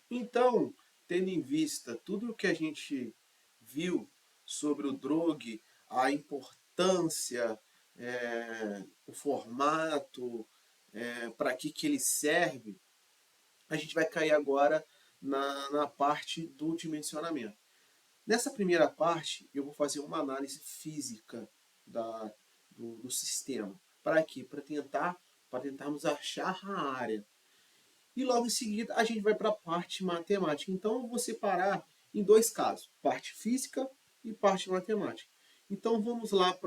Então, tendo em vista tudo o que a gente viu sobre o Drogue, a importância, o formato, para que ele serve, a gente vai cair agora na parte do dimensionamento. Nessa primeira parte, eu vou fazer uma análise física do sistema. Para quê? Para tentarmos achar a área. E logo em seguida a gente vai para a parte matemática. Então eu vou separar em dois casos, parte física e parte matemática. Então vamos lá.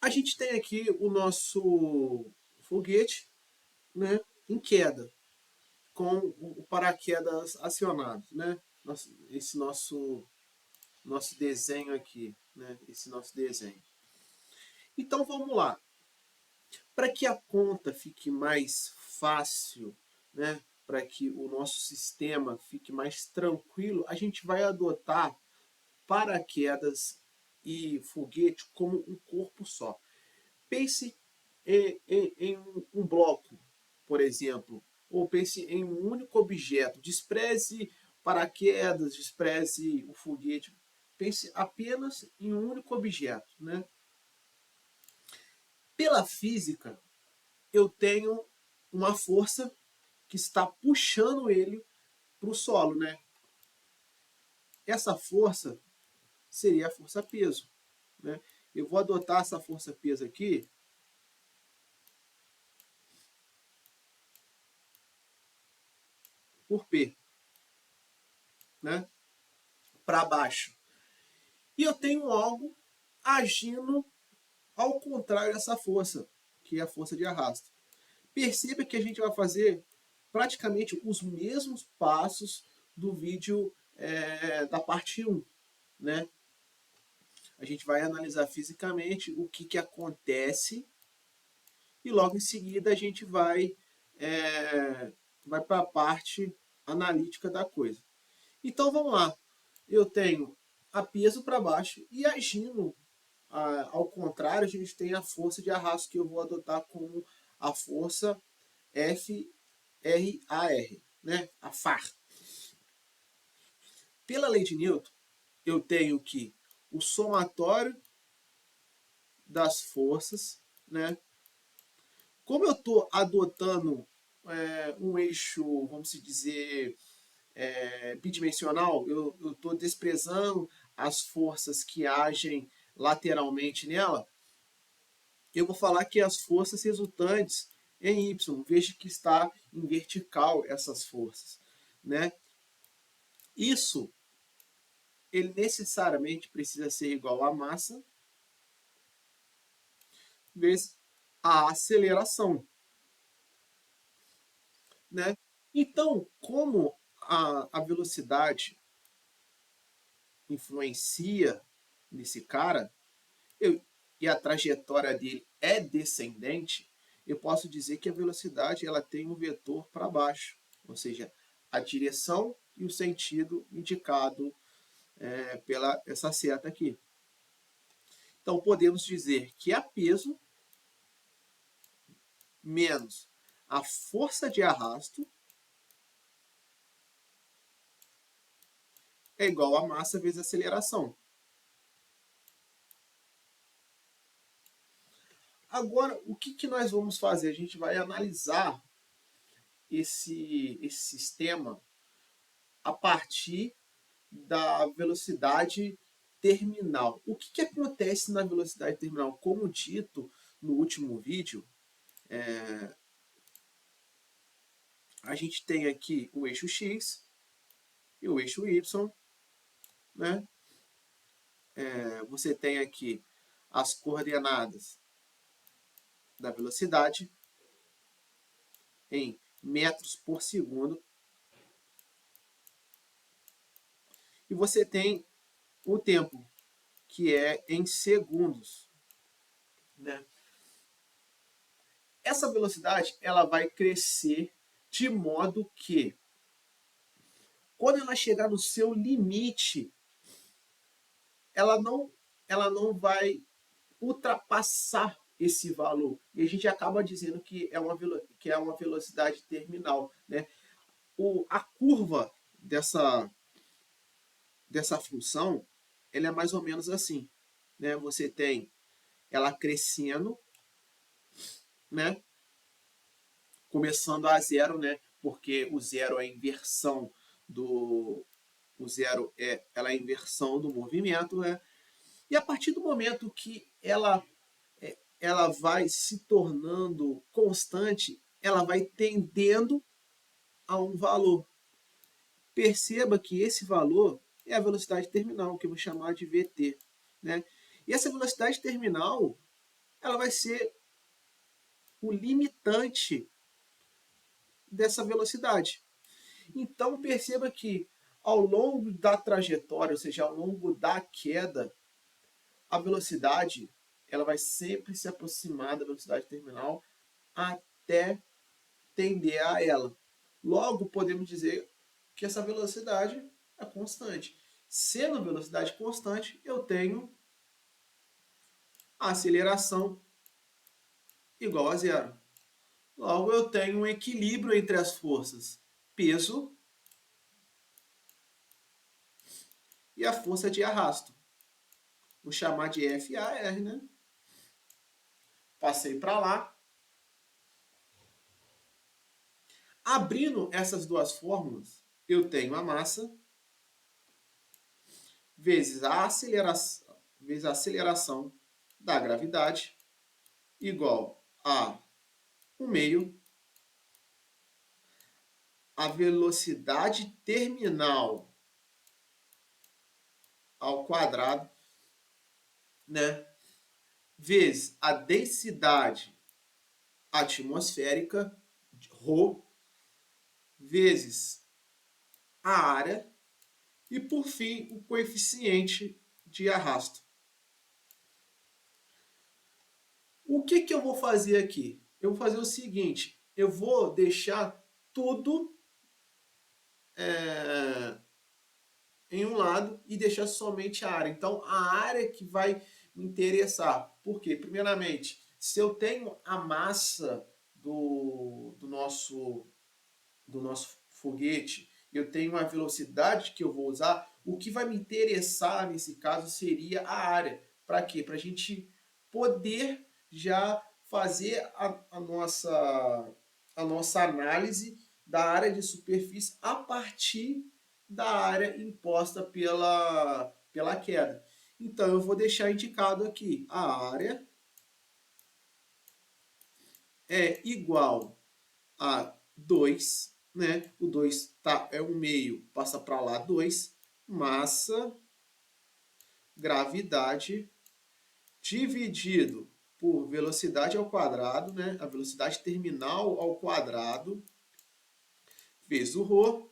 A gente tem aqui o nosso foguete, né, em queda, com o paraquedas acionado, né? Esse nosso desenho aqui, né? Esse nosso desenho. Então vamos lá. Para que a conta fique mais fácil, né? Para que o nosso sistema fique mais tranquilo, a gente vai adotar paraquedas e foguete como um corpo só. Pense em um bloco, por exemplo, ou pense em um único objeto. Despreze paraquedas, despreze o foguete. Pense apenas em um único objeto, né? Pela física, eu tenho uma força que está puxando ele para o solo, né? Essa força seria a força peso, né? Eu vou adotar essa força peso aqui por P, né? Para baixo. E eu tenho algo agindo ao contrário dessa força, que é a força de arrasto. Perceba que a gente vai fazer praticamente os mesmos passos do vídeo da parte 1, né? A gente vai analisar fisicamente o que acontece e logo em seguida a gente vai para a parte analítica da coisa. Então vamos lá. Eu tenho a peso para baixo e agindo ao contrário, a gente tem a força de arrasto que eu vou adotar como a força FRAR, né? A FAR. Pela lei de Newton, eu tenho que o somatório das forças, né? Como eu estou adotando um eixo, vamos dizer, bidimensional, eu estou desprezando as forças que agem lateralmente nela, eu vou falar que as forças resultantes em Y, veja que está em vertical essas forças, né? Isso, ele necessariamente precisa ser igual à massa vezes a aceleração, né? Então, como a velocidade influencia nesse cara, e a trajetória dele é descendente, eu posso dizer que a velocidade ela tem um vetor para baixo, ou seja, a direção e o sentido indicado pela essa seta aqui. Então podemos dizer que a peso menos a força de arrasto é igual a massa vezes a aceleração. Agora, o que nós vamos fazer? A gente vai analisar esse sistema a partir da velocidade terminal. O que acontece na velocidade terminal? Como dito no último vídeo, a gente tem aqui o eixo X e o eixo Y, né? Você tem aqui as coordenadas da velocidade em metros por segundo e você tem o tempo, que é em segundos, né? Essa velocidade ela vai crescer de modo que, quando ela chegar no seu limite, ela não vai ultrapassar esse valor. E a gente acaba dizendo que é uma velocidade terminal, né? A curva dessa função, ela é mais ou menos assim, né? Você tem ela crescendo, né? Começando a zero, né? Porque o zero é a inversão do ela é a inversão do movimento, né? E a partir do momento que ela vai se tornando constante, ela vai tendendo a um valor. Perceba que esse valor é a velocidade terminal, que eu vou chamar de VT, né? E essa velocidade terminal, ela vai ser o limitante dessa velocidade. Então perceba que ao longo da trajetória, ou seja, ao longo da queda, a velocidade ela vai sempre se aproximar da velocidade terminal até tender a ela. Logo, podemos dizer que essa velocidade é constante. Sendo velocidade constante, eu tenho a aceleração igual a zero. Logo, eu tenho um equilíbrio entre as forças peso e a força de arrasto. Vou chamar de FAR, né? Passei para lá. Abrindo essas duas fórmulas, eu tenho a massa vezes a aceleração da gravidade igual a 1 meio a velocidade terminal ao quadrado, né, vezes a densidade atmosférica, ρ, vezes a área e, por fim, o coeficiente de arrasto. O que eu vou fazer aqui? Eu vou fazer o seguinte, eu vou deixar tudo em um lado e deixar somente a área. Então, a área que vai me interessar. Por quê? Primeiramente, se eu tenho a massa do nosso foguete, eu tenho a velocidade que eu vou usar, o que vai me interessar nesse caso seria a área. Para quê? Para a gente poder já fazer a nossa análise da área de superfície a partir da área imposta pela queda. Então, eu vou deixar indicado aqui, a área é igual a 2, né? O 2 tá, é 1 meio, passa para lá 2, massa, gravidade, dividido por velocidade ao quadrado, né? A velocidade terminal ao quadrado, vezes o ρ,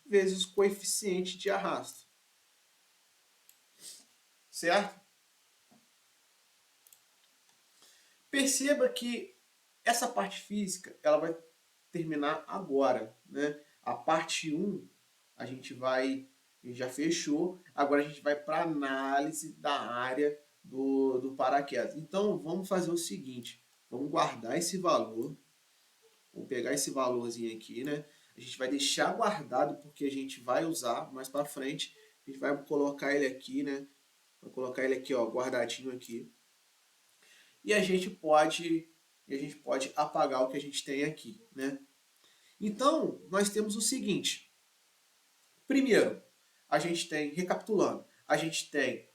vezes o coeficiente de arrasto. Certo? Perceba que essa parte física ela vai terminar agora, né? A parte 1 a gente já fechou, agora a gente vai para a análise da área do paraquedas. Então vamos fazer o seguinte, vamos guardar esse valor, vamos pegar esse valorzinho aqui, né? A gente vai deixar guardado porque a gente vai usar mais para frente, a gente vai colocar ele aqui, né? Vai colocar ele aqui, ó, guardadinho aqui. E a gente pode apagar o que a gente tem aqui, né? Então, nós temos o seguinte. Primeiro, a gente tem, recapitulando, a gente tem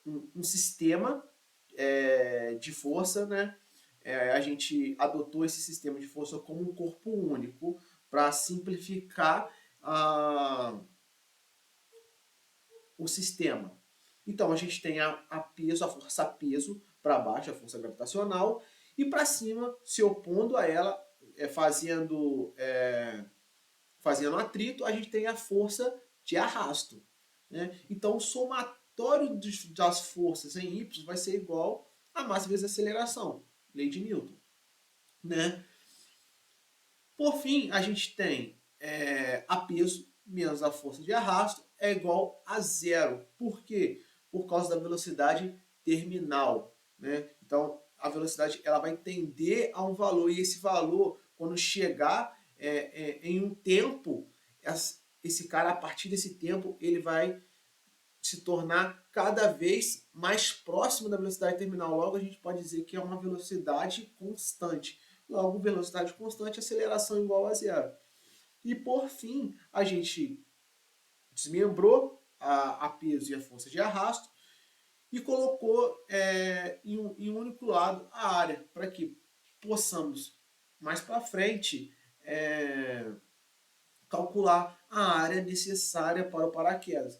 um sistema de força, né? A gente adotou esse sistema de força como um corpo único para simplificar o sistema. Então, a gente tem a força peso para baixo, a força gravitacional, e para cima, se opondo a ela, fazendo atrito, a gente tem a força de arrasto. Né? Então, o somatório das forças em Y vai ser igual a massa vezes a aceleração, lei de Newton. Né? Por fim, a gente tem a peso menos a força de arrasto é igual a zero. Por quê? Por causa da velocidade terminal. né? Então, a velocidade ela vai tender a um valor, e esse valor, quando chegar em um tempo, esse cara, a partir desse tempo, ele vai se tornar cada vez mais próximo da velocidade terminal. Logo, a gente pode dizer que é uma velocidade constante. Logo, velocidade constante, aceleração igual a zero. E, por fim, a gente desmembrou a peso e a força de arrasto e colocou em um único lado a área, para que possamos, mais para frente, calcular a área necessária para o paraquedas.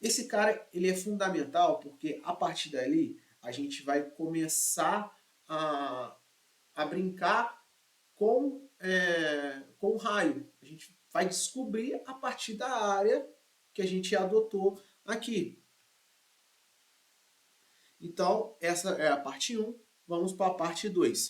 Esse cara ele é fundamental porque a partir dali a gente vai começar a brincar com o raio. A gente vai descobrir a partir da área que a gente adotou aqui. Então, essa é a parte 1. Vamos para a parte 2.